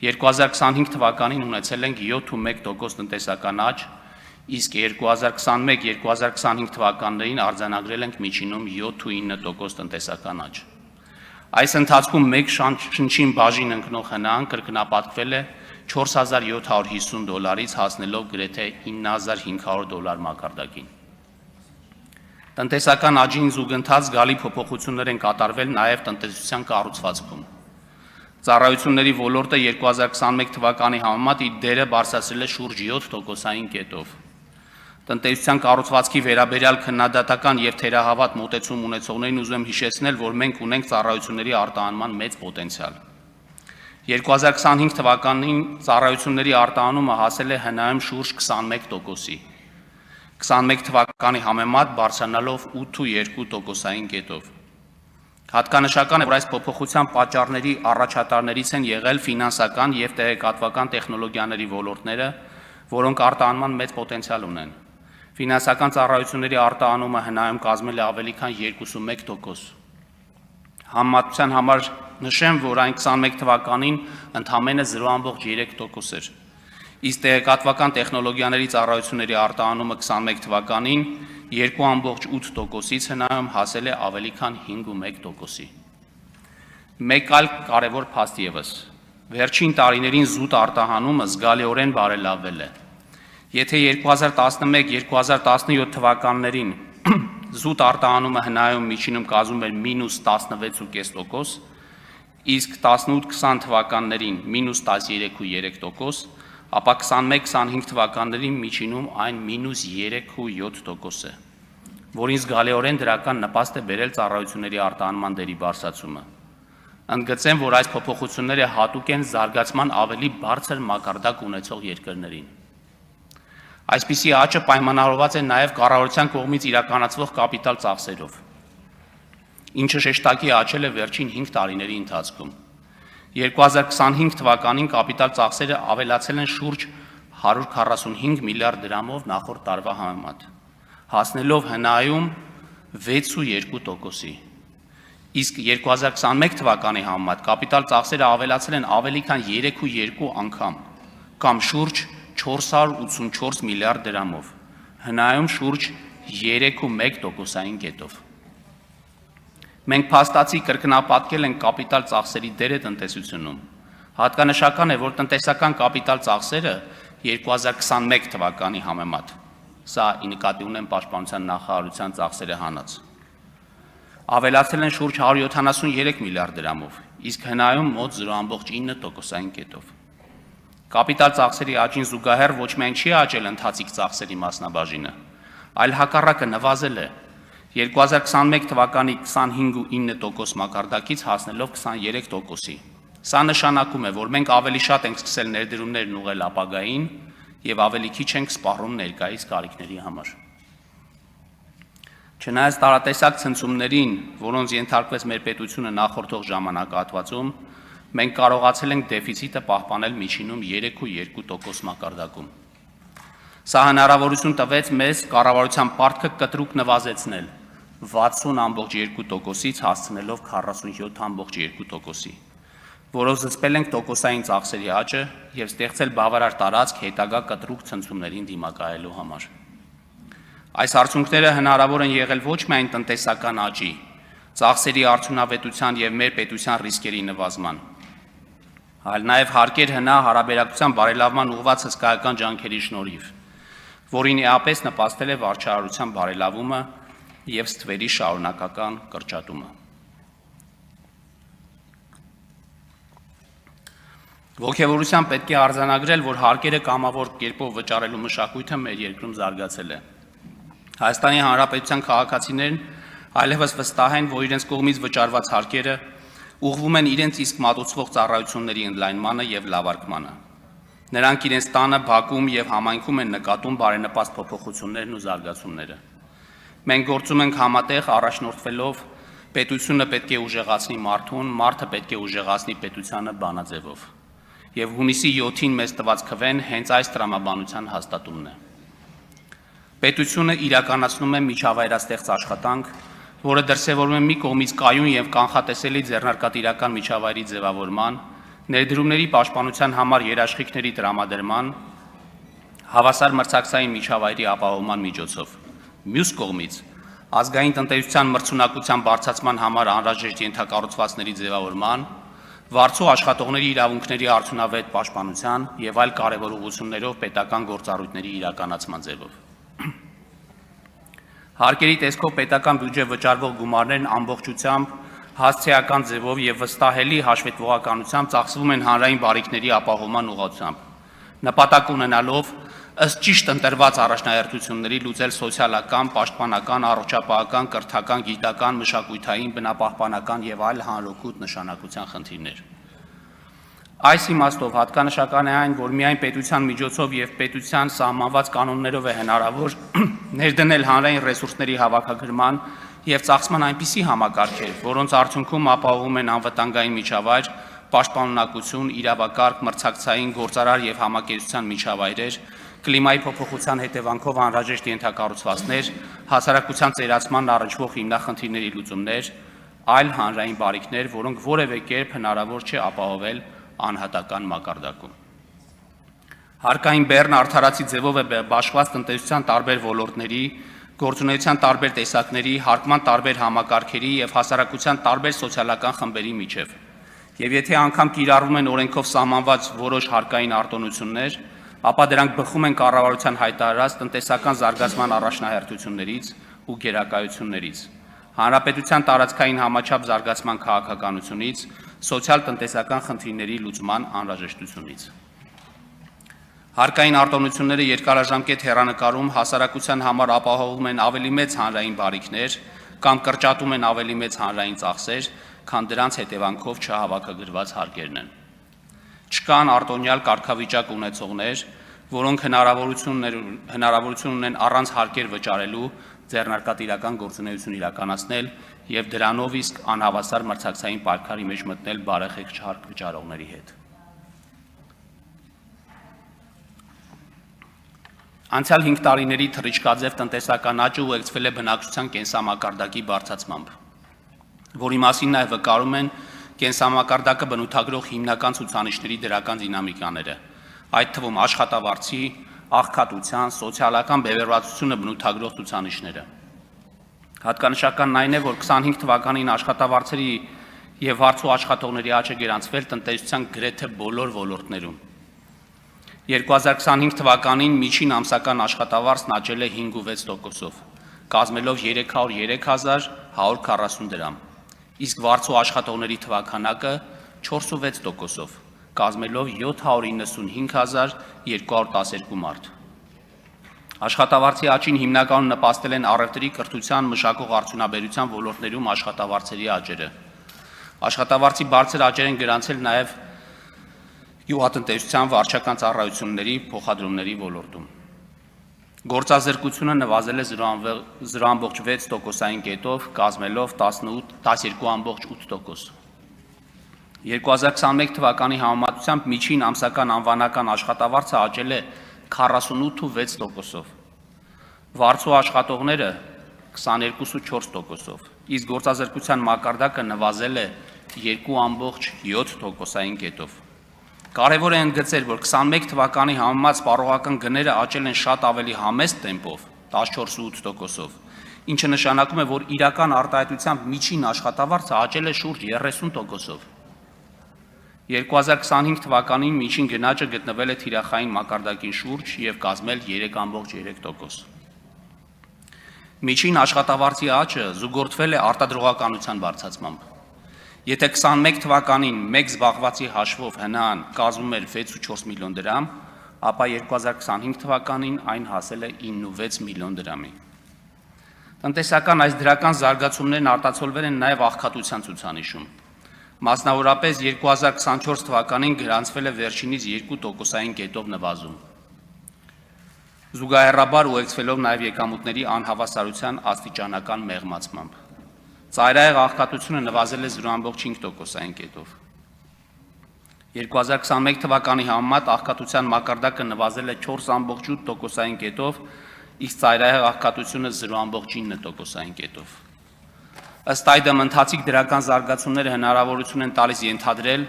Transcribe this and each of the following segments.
2025 թվականին ունեցել ենք 7.1% տնտեսական աճ, իսկ 2021-2025 թվականներին արձանագրել ենք միջինում 7.9% տնտեսական աճ։ Այս ընթացքում մեկ շնչին բաժին ընկնող հնան կրկնապատկվել է $4,750-ից հասնելով գրեթե $9,500 մակարդակին։ Տնտեսական աճին զուգընթաց զգալի փոփոխություններ են կատարվել նաև տնտեսության կառուցվածքում։ Ծառայությունների ոլորտը 2021 թվականի համեմատ իր դերը բարձրացրել է շուրջ 7%-ային կետով։ Տնտեսության կառուցվածքի վերաբերյալ քննադատական եւ թերահավատ մոտեցում ունեցողներին ուզում եմ հիշեցնել, որ մենք ունենք ծառայությունների արտահանման մեծ պոտենցիալ։ 2025 թվականին ծառայությունների արտահանումը հասել է հնայում շուրջ 21%-ի, 21 թվականի համեմատ բարձրանալով 8.2%-ային կետով։ Հատկանշական է, որ այս փոփոխության պատճառների առաջատարներից են եղել ֆինանսական եւ տեղեկատվական տեխնոլոգիաների ոլորտները, որոնք արտահանման մեծ պոտենցիալ ունեն։ Ֆինանսական ծառայությունների արտահանումը հնայում կազմել է ավելի քան 21%։ Համեմատության համար նշեմ, որ այն 21 թվականին ընդամենը 0.3% էր, իսկ տեղեկատվական տեխնոլոգիաների ծառայությունների արտահանումը 21 թվականին 2.8%-ից հնայում հասել է ավելի քան 5.1%-ի։ Մեկ այլ կարևոր փաստ ևս, վերջին տարիներին զուտ արտահանումը զգալիորեն բարելավվել է։ Եթե 2011-2017 թվականներին զուտ արտահանումը հնայում միջինում կազմում էր -16.5%, իսկ 18-20 թվականներին -13.3%, ապա 21-25 թվականներին միջինում այն -3.7% է, որին զգալիորեն դրական նպաստ է բերել ծառայությունների արտահանման դերի բարձրացումը։ Ընդգծեմ, որ այս փոփոխությունները հատուկ են զարգացման ավելի բարձր մակարդակ ունեցող երկրներին։ Այսպիսի աճը պայմանավորված է նաև կառավարության կողմից իրականացվող կապիտալ ծախսերով, ինչը շեշտակի աճել է վերջին 5 տարիների ընթացքում։ 2025 թվականին կապիտալ ծախսերը ավելացել են շուրջ 145 միլիարդ դրամով նախորդ տարվա համեմատ, հասնելով հնայում 6.2%-ի, իսկ 2021 թվականի համեմատ կապիտալ ծախսերը ավելացել են ավելի քան 3.2 անգամ, կամ շուրջ 484 միլիարդ դրամով, հնայում շուրջ 3.1%-ային կետով։ Մենք փաստացի կրկնապատկել ենք կապիտալ ծախսերի դերը տնտեսությունում։ Հատկանշական է, որ տնտեսական կապիտալ ծախսերը 2021 թվականի համեմատ, սա ի նկատի ունեմ պաշտպանության նախարարության ծախսերը հանած, ավելացել են շուրջ 173 միլիարդ դրամով, իսկ հնայում մոտ 0.9%-ային կետով։ Կապիտալ ծախսերի աճին զուգահեռ ոչ միայն չի աճել ընթացիկ ծախսերի մասնաբաժինը, այլ հակառակը նվազել է 2021 թվականի 25.9% մակարդակից հասնելով 23%-ի։ Սա նշանակում է, որ մենք ավելի շատ ենք սկսել ներդրումներն ուղղել ապագային եւ ավելի քիչ ենք սպառում ներկայիս կարիքների համար։ Չնայած տարատեսակ ցնցումներին, որոնց ենթարկվեց մեր պետությունը նախորդող ժամանակահատվածում, մենք կարողացել ենք դեֆիցիտը պահպանել միջինում 3.2% մակարդակում։ Սա հնարավորություն տվեց մեզ կառավարության պարտքը կտրուկ նվազեցնել 60.2%-ից հասցնելով 47.2%-ի, որով զսպել ենք տոկոսային ծախսերի աճը եւ ստեղծել բավարար տարածք հետագա կտրուկ ցնցումներին դիմակայելու համար։ Այս արդյունքները հնարավոր են եղել ոչ միայն տնտեսական աճի, ծախսերի արդյունավետության եւ մեր պետության ռիսկերի նվազման, այլ նաև հարկեր հնա հարաբերակցության բարելավման ուղղված հսկայական ջանքերի շնորհիվ, որին էապես նպաստել է վարչարարության բարելավումը եւ ստվերի շարունակական կրճատումը։ Ոգևորությամբ պետք է արձանագրել, որ հարկերը կամավոր կերպով վճարելու մշակույթը մեր երկրում զարգացել է։ Հայաստանի Հանրապետության քաղաքացիներն այլևս վստահ են, որ իրենց կողմից վճարված հարկերը ուղղվում են իրենց իսկ մատուցվող ծառայությունների ընդլայնմանը եւ լավարկմանը։ Նրանք իրենց տանը, բակում եւ համայնքում են նկատում բարենպաստ փոփոխություններն ու զարգացումները։ Մենք գործում ենք համատեղ առաջնորդվելով պետությունը պետք է ուժեղացնի մարդուն, մարդը պետք է ուժեղացնի պետությանը բանաձևով։ Եվ հունիսի 7-ին մեզ տված քվեն հենց այս տրամաբանության հաստատումն է։ Պետությունը իրականացնում է միջավայրաստեղծ աշխատանք, որը դրսևորվում է մի կողմից կայուն եւ կանխատեսելի ձեռնարկատիրական միջավայրի ձևավորման, Ներդրումների պաշտպանության համար երաշխիքների տրամադրման, հավասար մրցակցային միջավայրի ապահովման միջոցով։ Մյուս կողմից, ազգային տնտեսության մրցունակության բարձրացման համար անհրաժեշտ ենթակառուցվածքների ձևավորման, վարձու աշխատողների իրավունքների արդյունավետ պաշտպանության եւ այլ կարևոր ուղղություններով պետական գործառույթների իրականացման ձևով։ Հարկերի տեսքով պետական բյուջե վճարվող գումարներն ամբողջությամբ հասցեական ձևով եւ վստահելի հաշվետվողականությամբ ծախսվում են հանրային բարիքների ապահովման ուղղությամբ, նպատակ ունենալով ըստ ճիշտ ընտրված առաջնահերթությունների լուծել սոցիալական, պաշտպանական, առողջապահական, կրթական, գիտական, մշակութային, բնապահպանական եւ այլ հանրօգուտ նշանակության խնդիրներ։ Այս իմաստով հատկանշական է այն, որ միայն պետության միջոցով եւ պետության սահմանված կանոններով է հնարավոր ներդնել հանրային ռեսուրսների հավաքագրման եւ ծախսման այնպիսի համակարգեր, որոնց արդյունքում ապահովում են անվտանգային միջավայր, պաշտպանունակություն, իրավակարգ, մրցակցային, գործարար եւ համակերպության միջավայրեր, կլիմայի փոփոխության հետևանքով անհրաժեշտ ենթակառուցվածքներ, հասարակության ծերացման առնչվող հիմնախնդիրների լուծումներ, այլ հանրային բարիքներ, որոնք որևէ կերպ հնարավոր չէ ապահովել անհատական մակարդակում։ Հարկային բեռն արդարացի ձևով է բաշխված տնտեսության տարբեր ոլորտների, գործունեության տարբեր տեսակների, հարկման տարբեր համակարգերի եւ հասարակության տարբեր սոցիալական խմբերի միջև։ Եվ եթե անգամ կիրառվում են օրենքով սահմանված որոշ հարկային արտոնություններ, ապա դրանք բխում են կառավարության հայտարարած տնտեսական զարգացման առաջնահերթություններից ու գերակայություններից, հանրապետության տարածքային համաչափ զարգացման քաղաքականությունից, սոցիալ-տնտեսական խնդիրների լուծման անհրաժեշտությունից։ Հարկային արտոնությունները երկարաժամկետ հեռանկարում հասարակության համար ապահովում են ավելի մեծ հանրային բարիքներ կամ կրճատում են ավելի մեծ հանրային ծախսեր, քան դրանց հետևանքով չհավաքագրված հարկերն են։ Չկան արտոնյալ կարգավիճակ ունեցողներ, որոնք հնարավորություն ունեն առանց հարկեր վճարելու ձեռնարկատիրական գործունեություն իրականացնել եւ դրանով իսկ անհավասար մրցակցային պայքարի մեջ մտնել բարեխիղճ հարկ վճարողների հետ։ Անցյալ 5 տարիների թռիչքաձև տնտեսական աճը ուղեկցվել է բնակչության կենսամակարդակի բարձրացմամբ, որի մասին նաև վկայում են կենսամակարդակը բնութագրող հիմնական ցուցանիշների դրական դինամիկաները, այդ թվում աշխատավարձի, աղքատության, սոցիալական բևեռվածությունը բնութագրող ցուցանիշները։ Հատկանշականն այն է, որ 25 թվականին աշխատավարձերի եւ վարձու աշխատողների աճը գրանցվել տնտեսության գրեթե բոլոր ոլորտներում։ 2025 թվականին միջին ամսական աշխատավարձն աճել է 5.6%-ով, կազմելով 303.140 դրամ, իսկ վարձու աշխատողների թվաքանակը 4.6%-ով, կազմելով 795.212 մարդ։ Աշխատավարձի աճին հիմնականում նպաստել են առևտրի, կրթության, մշակող արդյունաբերության ոլորտներում աշխատավարձերի աճերը։ Աշխատավարձի բարձր աճեր են գրանցել նաև գյուղատնտեսության վարչական ծառայությունների փոխադրումների ոլորտում։ Գործազրկությունը նվազել է 0.6%-ային կետով, կազմելով 12.8%։ 2021 թվականի համեմատությամբ միջին ամսական անվանական աշխատավարձը աճել է 48.6%-ով, վարձու աշխատողները 22.4%-ով, իսկ գործազրկության մակարդակը նվազել է 2.7%-ային կետով։ Կարևոր է ընդգծել, որ 21 թվականի համեմատ սպառողական գները աճել են շատ ավելի համեստ տեմպով, 14.8%-ով, ինչը նշանակում է, որ իրական արտահայտությամբ միջին աշխատավարձը աճել է շուրջ 30%-ով։ 2025 թվականին միջին գնաճը գտնվել է թիրախային մակարդակին շուրջ եւ կազմել 3.3%։ Միջին աշխատավարձի աճը զուգորդվել է արտադրողականության բարձրացմամբ։ Եթե 21 թվականին մեկ զբաղվածի հաշվով ՀՆԱ-ն կազմում էր 6.4 միլիոն դրամ, ապա 2025 թվականին այն հասել է 9.6 միլիոն դրամի։ Տնտեսական այս դրական զարգացումներն արտացոլվել են նաև աղքատության ցուցանիշում։ Մասնավորապես 2024 թվականին գրանցվել է վերջինիս 2%-ային կետով նվազում։ Զուգահեռաբար ուղեկցվելով նաև եկամուտների անհավասարության աստիճանական մեղմացմամբ։ Ծայրահեղ աղքատությունը նվազել է 0.5%-ային կետով։ 2021 թվականի համեմատ աղքատության մակարդակը նվազել է 4.8%-ային կետով, իսկ ծայրահեղ աղքատությունը 0.9%-ային կետով։ Ըստ այդմ ընթացիկ դրական զարգացումները հնարավորություն են տալիս ենթադրել,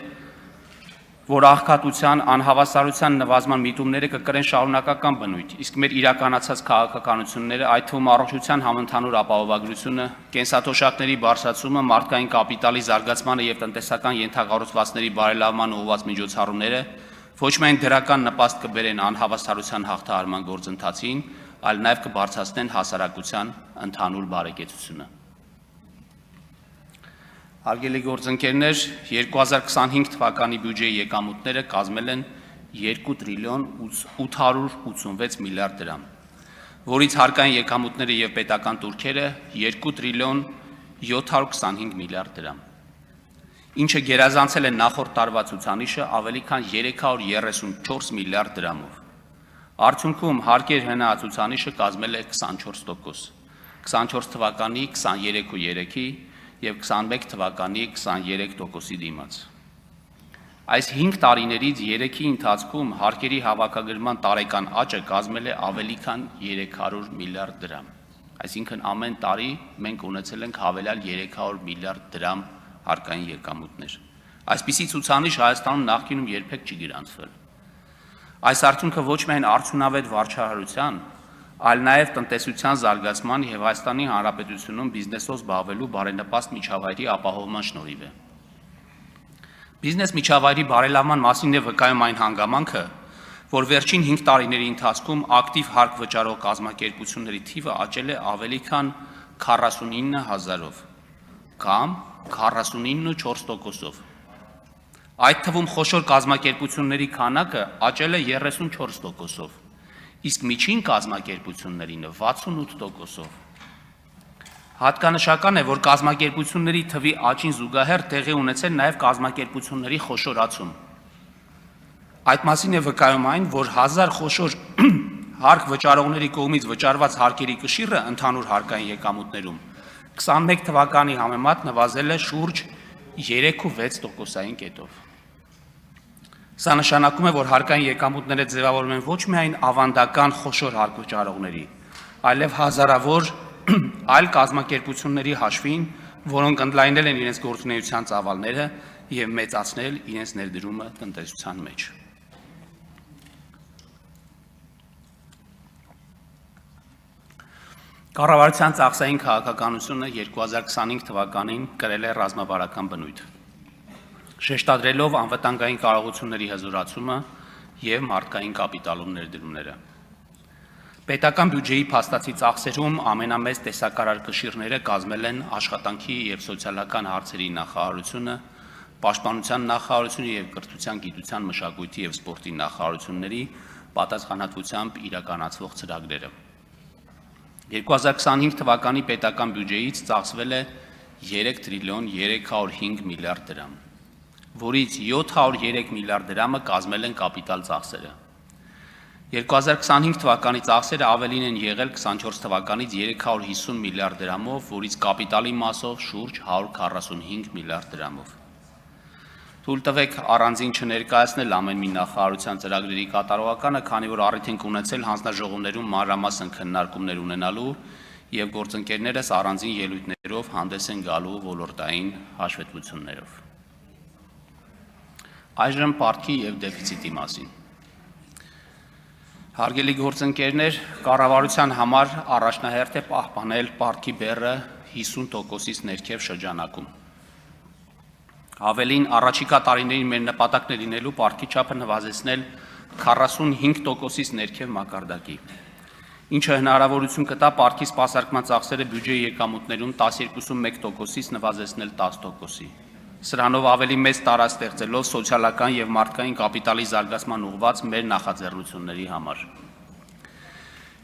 որ աղքատության, անհավասարության նվազման միտումները կկրեն շարունակական բնույթ, իսկ մեր իրականացած քաղաքականությունները, այդ թվում առողջության համընդհանուր ապահովագրությունը, կենսաթոշակների բարձրացումը, մարդկային կապիտալի զարգացմանը եւ տնտեսական ենթակառուցվածքների բարելավման ուղղված միջոցառումները ոչ միայն դրական նպաստ կբերեն անհավասարության հաղթահարման գործընթացին, այլ նաեւ կբարձրացնեն հասարակության ընդհանուր բարեկեցությունը։ Հարգելի գործընկերներ, 2025 թվականի բյուջեի եկամուտները կազմել են 2 տրիլիոն 886 միլիարդ դրամ, որից հարկային եկամուտները եւ պետական տուրքերը 2 տրիլիոն 725 միլիարդ դրամ, ինչը գերազանցել է նախորդ տարվա ցուցանիշը ավելի քան 334 միլիարդ դրամով։ Արդյունքում հարկեր հնա ցուցանիշը կազմել է 24%, 24 թվականի 23.3-ի և 21 թվականի 23%-ի դիմաց։ Այս 5 տարիներից 3-ի ընթացքում հարկերի հավաքագրման տարեկան աճը կազմել է ավելի քան 300 միլիարդ դրամ։ Այսինքն ամեն տարի մենք ունեցել ենք հավելյալ 300 միլիարդ դրամ հարկային եկամուտներ։ Այսպիսի ցուցանիշ Հայաստանում նախկինում երբեք չի գրանցվել։ Այս արդյունքը ոչ միայն արդյունավետ վարչահարության, այլ նաև տնտեսության զարգացման և Հայաստանի Հանրապետությունում բիզնեսով զբաղվելու բարենպաստ միջավայրի ապահովման շնորհիվ է։ Բիզնես միջավայրի բարելավման մասին է վկայում այն հանգամանքը, որ վերջին 5 տարիների ընթացքում ակտիվ հարկ վճարող կազմակերպությունների թիվը աճել է ավելի քան 49,000-ով կամ 49.4%-ով։ Այդ թվում խոշոր կազմակերպությունների քանակը աճել է 34%-ով, իսկ միջին կազմակերպություններինը 68%-ով։ Հատկանշական է, որ կազմակերպությունների թվի աճին զուգահեռ տեղի ունեցել նաև կազմակերպությունների խոշորացում։ Այդ մասին է վկայում այն, որ 1000 խոշոր հարկ վճարողների կողմից վճարված հարկերի կշիռը ընդհանուր հարկային եկամուտներում 21 թվականի համեմատ նվազել է շուրջ 3.6%-ային կետով։ Սա նշանակում է, որ հարկային եկամուտները ձևավորվում են ոչ միայն ավանդական խոշոր հարկ վճարողների, այլև հազարավոր այլ կազմակերպությունների հաշվին, որոնք ընդլայնել են իրենց գործունեության ծավալները և մեծացնել իրենց ներդրումը տնտեսության մեջ։ Կառավարության ծախսային քաղաքականությունը 2025 թվականին կրել է ռազմավարական բնույթ, շեշտադրելով անվտանգային կարողությունների հզորացումը և մարդկային կապիտալում ներդրումները։ Պետական բյուջեի փաստացի ծախսերում ամենամեծ տեսակարար կշիռները կազմել են աշխատանքի և սոցիալական հարցերի նախարարությունը, պաշտպանության նախարարությունը և կրթության, գիտության, մշակույթի և սպորտի նախարարությունների պատասխանատվությամբ իրականացվող ծրագրերը։ 2025 թվականի պետական բյուջեից ծախսվել է 3 տրիլիոն 305 միլիարդ դրամ, որից 703 միլիարդ դրամը կազմել են կապիտալ ծախսերը։ 2025 թվականի ծախսերը ավելին են եղել 24 թվականից 350 միլիարդ դրամով, որից կապիտալի մասով շուրջ 145 միլիարդ դրամով։ Թույլ տվեք առանձին չներկայացնել ամեն մի նախարարության ծրագրերի կատարողականը, քանի որ առիթ ենք ունեցել հանձնաժողովներում մանրամասն քննարկումներ ունենալու և գործընկերներս առանձին ելույթներով հանդես են գալու ոլորտային հաշվետվություններով։ Այժմ պարտքի և դեֆիցիտի մասին։ Հարգելի գործընկերներ, կառավարության համար առաջնահերթ է պահպանել պարտքի բեռը 50%-ից ներքև շրջանակում։ Ավելին, առաջիկա տարիներին մեր նպատակն է լինելու պարտքի չափը նվազեցնել 45%-ից ներքև մակարդակի, ինչը հնարավորություն կտա պարտքի սպասարկման ծախսերը բյուջեի եկամուտներում 12.1%-ից նվազեցնել 10%-ի։ Սրանով ավելի մեծ տարածք ստեղծելով սոցիալական և մարդկային կապիտալի զարգացման ուղղված մեր նախաձեռնությունների համար։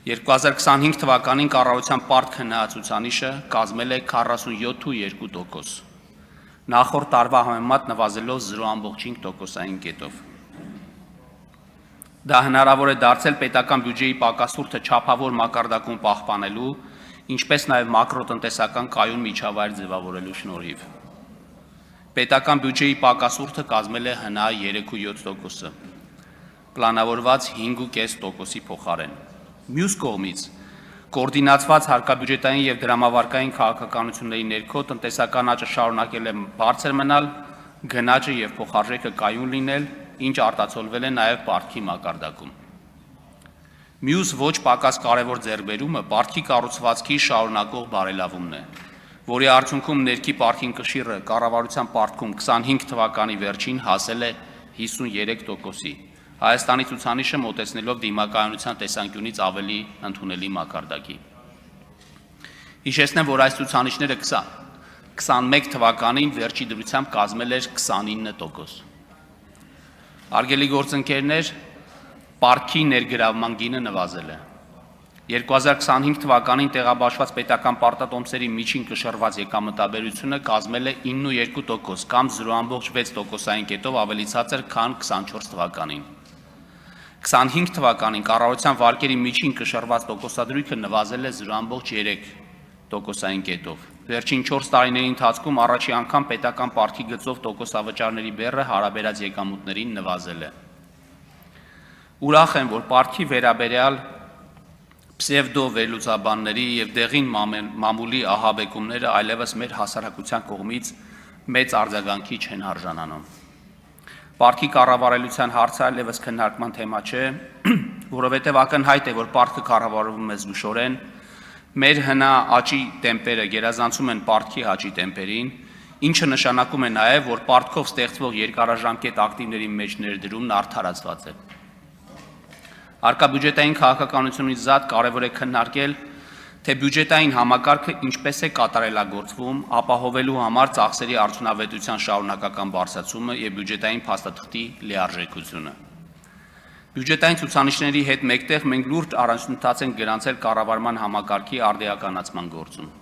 2025 թվականին կառավարության պարտք հնայացուցանիշը կազմել է 47.2%, նախորդ տարվա համեմատ նվազելով 0.5%-ային կետով։ Դա հնարավոր է դարձել պետական բյուջեի պակասուրդը չափավոր մակարդակում պահպանելու, ինչպես նաև մակրոտնտեսական կայուն միջավայր ձևավորելու շնորհիվ։ Պետական բյուջեի պակասուրդը կազմել է հնա 3.7%, պլանավորված 5.5%-ի փոխարեն։ Մյուս կողմից, կոորդինացված հարկաբյուջետային և դրամավարկային քաղաքականությունների ներքո տնտեսական աճը շարունակել է բարձր մնալ, գնաճը և փոխարժեքը կայուն լինել ինչ արտացոլվել է նաև պարտքի մակարդակում։ Մյուս ոչ պակաս կարևոր ձեռքբերումը պարտքի կառուցվածքի շարունակող բարելավումն է, որի արդյունքում ներքի պարտքին կշիռը կառավարության պարտքում 25 թվականի վերջին հասել է 53%-ի, Հայաստանի ցուցանիշը մոտեցնելով դիմակայունության տեսանկյունից ավելի ընդունելի մակարդակի։ Հիշեցնեմ, որ այս ցուցանիշները 21 թվականին վերջի դրությամբ կազմել էր 29%։ Արգելի գործընկերներ, պարտքի ներգրավման գինը նվազել է։ 2025 թվականին տեղաբաշխված պետական պարտատոմսերի միջին կշռված եկամտաբերությունը կազմել է 9,2% կամ 0,6%-ային կետով ավելի ցածր, քան 24 թվականին։ 25 թվականին կառավարության վարկերի միջին կշռված տոկոսադրույքը նվազել է 0,3%-ային կետով։ Վերջին 4 տարիների ընթացքում առաջի անգամ պետական պարտքի գծով տոկոսավճարների բեռը հարաբերած եկամուտներին նվազել է։ Ուրախ եմ, որ պարտքի վերաբերյալ պսևդո վերլուծաբանների եւ դեղին մամուլի ահաբեկումները այլևս մեր հասարակության կողմից մեծ արձագանքի չեն արժանանում։ Պարտքի կառավարելիության հարցը այլևս քննարկման թեմա չէ, որովհետեւ ակնհայտ է, որ պարտքը կառավարվում է զգուշորեն, մեր հնա աճի տեմպերը գերազանցում են պարտքի աճի տեմպերին, ինչը նշանակում է նաեւ, որ պարտքով ստեղծվող երկարաժամկետ ակտիվների մեջ ներդրումն արդարացված է։ Արկա բյուջետային քաղաքականությունից զատ կարևոր է քննարկել, թե բյուջետային համակարգը ինչպես է կատարելագործվում, ապահովելու համար ծախսերի արդյունավետության շարունակական բարձրացումը եւ բյուջետային փաստաթղթի լիարժեքությունը։ Բյուջետային ցուցանիշների հետ մեկտեղ մենք լուրջ առաջընթաց ենք գրանցել կառավարման համակարգի արդիականացման գործում։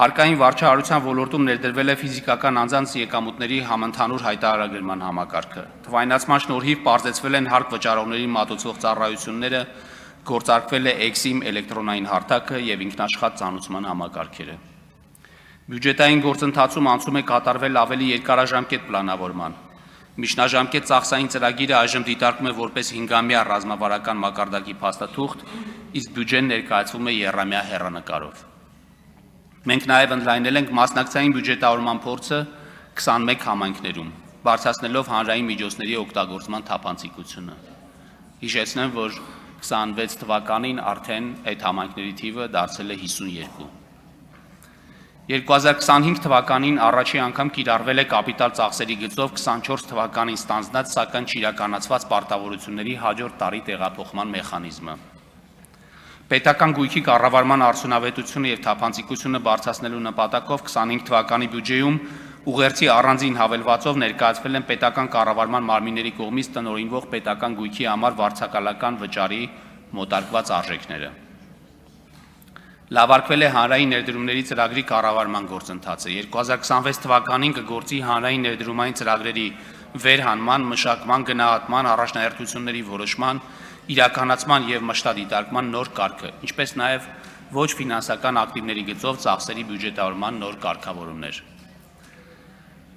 Հարկային վարչահարության ոլորտում ներդրվել է ֆիզիկական անձանց եկամուտների համընդհանուր հայտարարագրման համակարգը։ Թվայնացման շնորհիվ պարզեցվել են հարկ վճարողների մատուցվող ծառայությունները, գործարկվել է EXIM էլեկտրոնային հարթակը եւ ինքնաշխատ ծանուցման համակարգերը։ Բյուջետային գործընթացում անցում է կատարվել ավելի երկարաժամկետ պլանավորման։ Միջնաժամկետ ծախսային ծրագիրը այժմ դիտարկվում է որպես 5-ամյա ռազմավարական մակարդակի փաստաթուղթ, իսկ բյուջեն ներկայացվում է եռամյա հեռանկարով։ Մենք նաև ընդլայնել ենք մասնակցային բյուջետավորման փորձը 21 համայնքներում, բարձրացնելով հանրային միջոցների օգտագործման թափանցիկությունը։ Հիշեցնեմ, որ 26 թվականին արդեն այդ համայնքների թիվը դարձել է 52։ 2025 թվականին առաջի անգամ կիրառվել է կապիտալ ծախսերի գծով 24 թվականին ստանձնած, սակայն չիրականացված պարտավորությունների հաջորդ տարի տեղափոխման մեխանիզմը։ Պետական գույքի կառավարման արդյունավետությունը եւ թափանցիկությունը բարձրացնելու նպատակով 25 թվականի բյուջեում ուղերձի առանձին հավելվածով ներկայացվել են պետական կառավարման մարմինների կողմից տնօրինվող պետական գույքի համար վարձակալական վճարի մոտարկված արժեքները։ Լավարկվել է հանրային ներդրումների ծրագրի կառավարման գործընթացը։ 2026 թվականին կգործի հանրային ներդրումային ծրագրերի վերհանման, մշակման, գնահատման, առաջնահերթությունների որոշման, իրականացման եւ մշտադիտարկման նոր կարգը, ինչպես նաեւ ոչ ֆինանսական ակտիվների գծով ծախսերի բյուջետավորման նոր կարգավորումներ։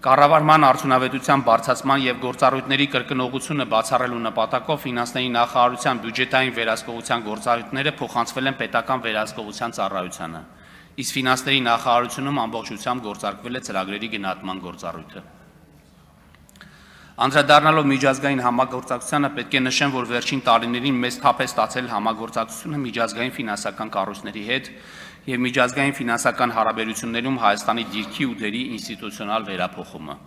Կառավարման արդյունավետության բարձրացման եւ գործառույթների կրկնողությունը բացառելու նպատակով ֆինանսների նախարարության բյուջետային վերահսկողության գործառույթները փոխանցվել են պետական վերահսկողության ծառայությանը, իսկ ֆինանսների նախարարությունում ամբողջությամբ գործարկվել է ծրագրերի գնահատման գործառույթը։ Անդրադառնալով միջազգային համագործակցությանը պետք է նշեմ, որ վերջին տարիներին մեծ թափ է ստացել համագործակցությունը միջազգային ֆինանսական կառույցների հետ եւ միջազգային ֆինանսական հարաբերություններում Հայաստանի դիրքի ու դերի ինստիտուցիոնալ վերափոխումը։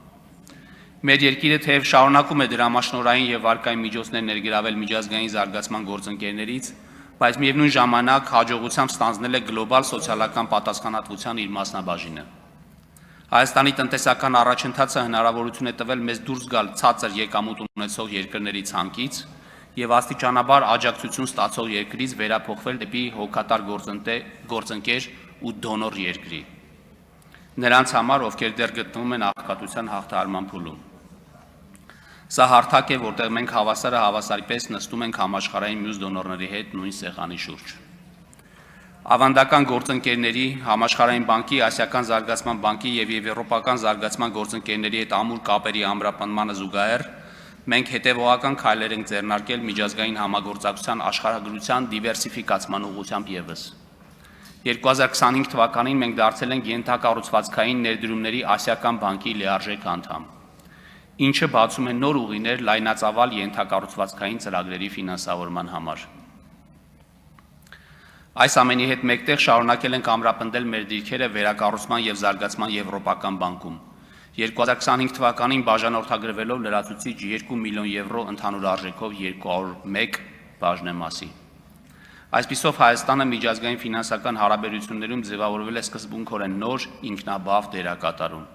Մեր երկիրը թեև շարունակում է դրամաշնորհային եւ վարկային միջոցներ ներգրավել միջազգային զարգացման գործընկերներից, բայց միևնույն ժամանակ հաջողությամբ ստանձնել է գլոբալ սոցիալական պատասխանատվության իր մասնաբաժինը։ Հայաստանի տնտեսական առաջընթացը հնարավորություն է տվել մեզ դուրս գալ ցածր եկամուտ ունեցող երկրների ցանկից եւ աստիճանաբար աջակցություն ստացող երկրից վերափոխվել դեպի հոգատար գործընկեր ու դոնոր երկրի։ Նրանց համար, ովքեր դեռ գտնվում են աղքատության հաղթահարման փուլում։ Սա հարթակ է, որտեղ մենք հավասարը հավասարի պես նստում ենք համաշխարհային մյուս դոնորների հետ նույն սեղանի շուրջ։ Ավանդական գործընկերների, Համաշխարհային բանկի, Ասիական զարգացման բանկի եւ Եվրոպական զարգացման գործընկերների հետ ամուր կապերի ամրապնդմանը զուգահեռ մենք հետևողական քայլեր ենք ձեռնարկել միջազգային համագործակցության աշխարհագրության դիվերսիֆիկացման ուղղությամբ եւս։ 2025 թվականին մենք դարձել ենք ենթակառուցվածքային ներդրումների Ասիական բանկի լիարժեք անդամ։ ինչը բացում է նոր ուղիներ լայնածավալ ենթակառուցվածքային ծրագրերի ֆինանսավորման համար։ Այս ամենի հետ մեկտեղ շարունակել ենք ամրապնդել մեր դիրքերը վերակառուցման եւ զարգացման եվրոպական բանկում։ 2025 թվականին բաժանորդագրվելով լրացուցիչ 2 միլիոն եվրո ընդհանուր արժեքով 201 բաժնեմասի։ Այսպիսով Հայաստանը միջազգային ֆինանսական հարաբերություններում ձևավորվել է սկզբունքորեն նոր ինքնաբավ դերակատարում։